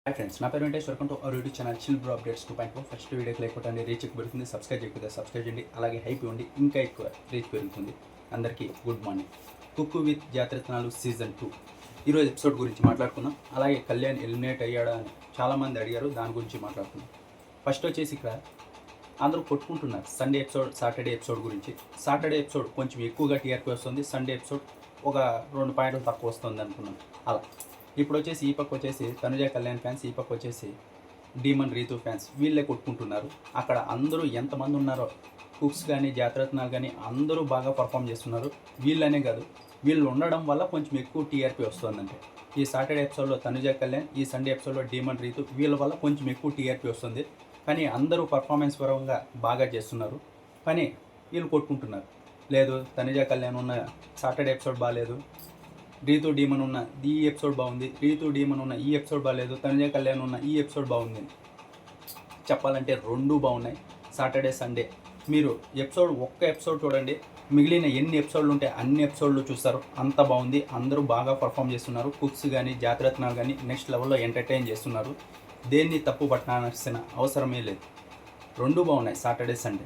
Hi friends, నా పేరు Venkatesh. Welcome to our YouTube channel chill bro updates 2.4. First వీడియోకి లేకపోతే రీచ్ పెరుగుతుంది, సబ్స్క్రైబ్ చేయకపోతే సబ్స్క్రైబ్ చేయండి. అలాగే హైప్ ఇవ్వండి, ఇంకా ఎక్కువ రీచ్ పెరుగుతుంది. అందరికీ good morning. Cook with Jathi Ratnalu season 2 ఈరోజు ఎపిసోడ్ గురించి మాట్లాడుకుందాం. అలాగే కళ్యాణ్ ఎలిమినేట్ అయ్యాడా అని చాలామంది అడిగారు, దాని గురించి మాట్లాడుకుందాం. ఫస్ట్ వచ్చేసి ఇక్కడ అందరూ కొట్టుకుంటున్నారు సండే ఎపిసోడ్, సాటర్డే ఎపిసోడ్ గురించి. సాటర్డే ఎపిసోడ్ కొంచెం ఎక్కువగా టీఆర్పీ వస్తుంది, సండే ఎపిసోడ్ ఒక 2 పాయింట్లు తక్కువ వస్తుంది అనుకున్నాను. అలా ఇప్పుడు వచ్చేసి ఈ పక్క వచ్చేసి తనుజ కళ్యాణ్ ఫ్యాన్స్, ఈ పక్క వచ్చేసి డీమన్ రీతు ఫ్యాన్స్, వీళ్ళే కొట్టుకుంటున్నారు. అక్కడ అందరూ ఎంతమంది ఉన్నారో కుక్స్ కానీ జాతరత్నాలు కానీ అందరూ బాగా పర్ఫామ్ చేస్తున్నారు. వీళ్ళనే కాదు, వీళ్ళు ఉండడం వల్ల కొంచెం ఎక్కువ టీఆర్పీ వస్తుందంటే ఈ సాటర్డే ఎపిసోడ్లో తనుజ కళ్యాణ్, ఈ సండే ఎపిసోడ్లో డీమన్ రీతు, వీళ్ళ వల్ల కొంచెం ఎక్కువ టీఆర్పీ వస్తుంది. కానీ అందరూ పర్ఫార్మెన్స్ పరంగా బాగా చేస్తున్నారు, కానీ వీళ్ళు కొట్టుకుంటున్నారు. లేదు తనుజ కళ్యాణ్ ఉన్న సాటర్డే ఎపిసోడ్ బాగాలేదు, రీతు డీమన్ ఉన్న ఈ ఎపిసోడ్ బాగుంది, రీతు డీమన్ ఉన్న ఈ ఎపిసోడ్ బాగాలేదు, తనుజ కళ్యాణ్ ఉన్న ఈ ఎపిసోడ్ బాగుంది. చెప్పాలంటే రెండూ బాగున్నాయి. సాటర్డే సండే మీరు ఒక్క ఎపిసోడ్ చూడండి, మిగిలిన ఎన్ని ఎపిసోడ్లు ఉంటే అన్ని ఎపిసోడ్లు చూస్తారు. అంత బాగుంది, అందరూ బాగా పర్ఫామ్ చేస్తున్నారు. కుక్స్ కానీ జాతరత్నాలు కానీ నెక్స్ట్ లెవెల్లో ఎంటర్టైన్ చేస్తున్నారు. దేన్ని తప్పు పట్టాల్సిన అవసరమే లేదు. రెండూ బాగున్నాయి సాటర్డే సండే,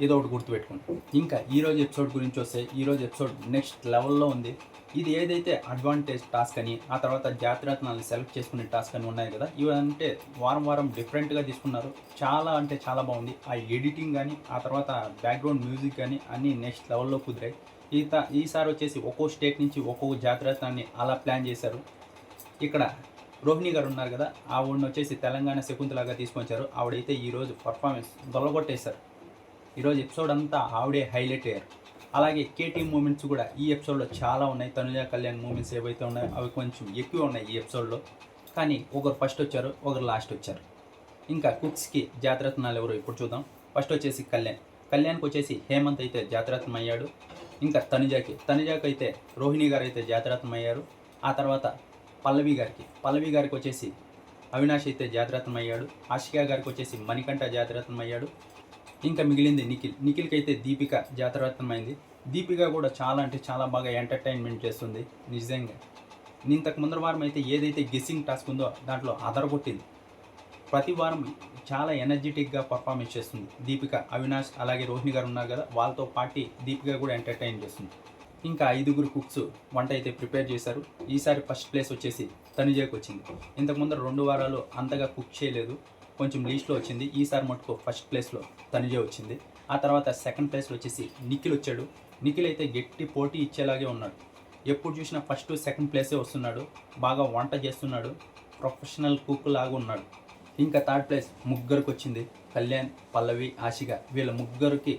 ఏదో ఒకటి గుర్తుపెట్టుకోండి. ఇంకా ఈరోజు ఎపిసోడ్ గురించి వస్తే ఈరోజు ఎపిసోడ్ నెక్స్ట్ లెవెల్లో ఉంది. ఇది ఏదైతే అడ్వాంటేజ్ టాస్క్ అని, ఆ తర్వాత జాతరత్నాలను సెలెక్ట్ చేసుకునే టాస్క్ అని ఉన్నాయి కదా, ఇవంటే వారం వారం డిఫరెంట్గా తీసుకున్నారు. చాలా అంటే చాలా బాగుంది. ఆ ఎడిటింగ్ కానీ, ఆ తర్వాత బ్యాక్గ్రౌండ్ మ్యూజిక్ కానీ అన్నీ నెక్స్ట్ లెవెల్లో కుదిరాయి. ఈసారి వచ్చేసి ఒక్కో స్టేట్ నుంచి ఒక్కొక్క జాతరత్నాన్ని అలా ప్లాన్ చేశారు. ఇక్కడ రోహిణి గారు ఉన్నారు కదా, ఆవిడని వచ్చేసి తెలంగాణ శకుంతలాగా తీసుకొచ్చారు. ఆవిడైతే ఈరోజు పర్ఫార్మెన్స్ దొల్లగొట్టేశారు. ఈరోజు ఎపిసోడ్ అంతా ఆవిడే హైలైట్ అయ్యారు. అలాగే కేటీ మూమెంట్స్ కూడా ఈ ఎపిసోడ్లో చాలా ఉన్నాయి. తనుజ కళ్యాణ్ మూమెంట్స్ ఏవైతే ఉన్నాయో అవి కొంచెం ఎక్కువ ఉన్నాయి ఈ ఎపిసోడ్లో. కానీ ఒకరు ఫస్ట్ వచ్చారు, ఒకరు లాస్ట్ వచ్చారు. ఇంకా కుక్స్కి జాతరత్నాలు ఎవరు ఇప్పుడు చూద్దాం. ఫస్ట్ వచ్చేసి కళ్యాణ్కి వచ్చేసి హేమంత్ అయితే జాతరత్నం అయ్యాడు. ఇంకా తనుజకి అయితే రోహిణి గారు అయితే జాతరత్నం అయ్యారు. ఆ తర్వాత పల్లవి గారికి వచ్చేసి అవినాష్ అయితే జాతరత్నం అయ్యాడు. ఆషికా గారికి వచ్చేసి మణికంఠ జాతరత్నం అయ్యాడు. ఇంకా మిగిలింది నిఖిల్కి అయితే దీపిక జాతరత్నమైంది. దీపిక కూడా చాలా అంటే చాలా బాగా ఎంటర్టైన్మెంట్ చేస్తుంది నిజంగా. ఇంతకు ముందర వారం అయితే ఏదైతే గెస్సింగ్ టాస్క్ ఉందో దాంట్లో అదరగొట్టింది. ప్రతి వారం చాలా ఎనర్జెటిక్గా పర్ఫార్మెన్స్ చేస్తుంది దీపిక. అవినాష్ అలాగే రోహిణి గారు ఉన్నారు కదా, వాళ్ళతో పాటు దీపిక కూడా ఎంటర్టైన్ చేస్తుంది. ఇంకా 5 కుక్స్ వంట అయితే ప్రిపేర్ చేశారు. ఈసారి ఫస్ట్ ప్లేస్ వచ్చేసి తనుజకి వచ్చింది. ఇంతకు ముందర 2 వారాలు అంతగా కుక్ చేయలేదు, కొంచెం లీస్ట్లో వచ్చింది. ఈసారి మటుకు ఫస్ట్ ప్లేస్లో తనుజ వచ్చింది. ఆ తర్వాత సెకండ్ ప్లేస్లో వచ్చేసి నిఖిల్ వచ్చాడు. నిఖిల్ అయితే గట్టి పోటీ ఇచ్చేలాగే ఉన్నాడు. ఎప్పుడు చూసినా ఫస్ట్ సెకండ్ ప్లేసే వస్తున్నాడు, బాగా వంట చేస్తున్నాడు, ప్రొఫెషనల్ కుక్ లాగా ఉన్నాడు. ఇంకా థర్డ్ ప్లేస్ ముగ్గురికి వచ్చింది. కళ్యాణ్, పల్లవి, ఆషిక, వీళ్ళ ముగ్గురికి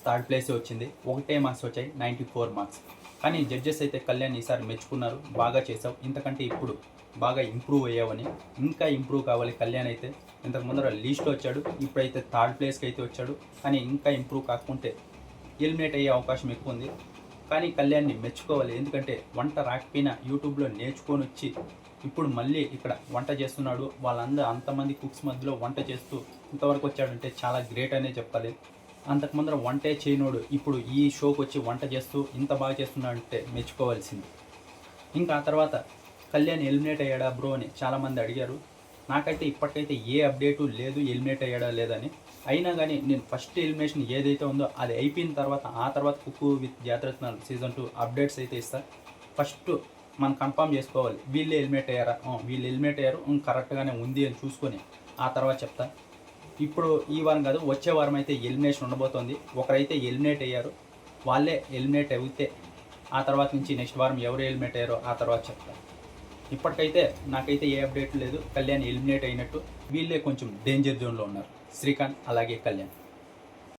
థర్డ్ ప్లేసే వచ్చింది. 1 మార్క్స్ వచ్చాయి, 94 మార్క్స్. కానీ జడ్జెస్ అయితే కళ్యాణ్ ఈసారి మెచ్చుకున్నారు, బాగా చేసావు, ఇంతకంటే ఇప్పుడు బాగా ఇంప్రూవ్ అయ్యావని. ఇంకా ఇంప్రూవ్ కావాలి కళ్యాణ్ అయితే. ఇంతకు ముందర లీస్ట్లో వచ్చాడు, ఇప్పుడైతే థర్డ్ ప్లేస్కి అయితే వచ్చాడు. కానీ ఇంకా ఇంప్రూవ్ కాకుంటే ఎలిమినేట్ అయ్యే అవకాశం ఎక్కువ ఉంది. కానీ కళ్యాణ్ని మెచ్చుకోవాలి, ఎందుకంటే వంట రాకపోయినా యూట్యూబ్లో నేర్చుకొని వచ్చి ఇప్పుడు మళ్ళీ ఇక్కడ వంట చేస్తున్నాడు. వాళ్ళందరూ అంతమంది కుక్స్ మధ్యలో వంట చేస్తూ ఇంతవరకు వచ్చాడంటే చాలా గ్రేట్ అనే చెప్పాలి. అంతకు ముందర వంటే చేయనోడు ఇప్పుడు ఈ షోకి వచ్చి వంట చేస్తూ ఇంత బాగా చేస్తున్నాడంటే మెచ్చుకోవాల్సింది. ఇంకా ఆ తర్వాత కళ్యాణ్ ఎలిమినేట్ అయ్యాడా బ్రో అని చాలామంది అడిగారు. నాకైతే ఇప్పటికైతే ఏ అప్డేటు లేదు ఎలిమినేట్ అయ్యాడా లేదని. అయినా కానీ నేను ఫస్ట్ ఎలిమినేషన్ ఏదైతే ఉందో అది అయిపోయిన తర్వాత ఆ తర్వాత కుక్కు విత్ జాతరత్నాలు సీజన్ 2 అప్డేట్స్ అయితే ఇస్తా. ఫస్ట్ మనం కన్ఫర్మ్ చేసుకోవాలి, వీళ్ళు ఎలిమినేట్ అయ్యారా, వీళ్ళు ఎలిమినేట్ అయ్యారు కరెక్ట్గానే ఉంది అని చూసుకొని ఆ తర్వాత చెప్తా. ఇప్పుడు ఈ వారం కాదు, వచ్చే వారం అయితే ఎలిమినేషన్ ఉండబోతోంది. ఒకరైతే ఎలిమినేట్ అయ్యారు, వాళ్ళే ఎలిమినేట్ అయితే ఆ తర్వాత నుంచి నెక్స్ట్ వారం ఎవరు ఎలిమినేట్ అయ్యారో ఆ తర్వాత చెప్తా. ఇప్పటికైతే నాకైతే ఏ అప్డేట్ లేదు. కళ్యాణ్ ఎలిమినేట్ అయినట్టు. వీళ్ళే కొంచెం డేంజర్ జోన్లో ఉన్నారు, శ్రీకాంత్ అలాగే కళ్యాణ్.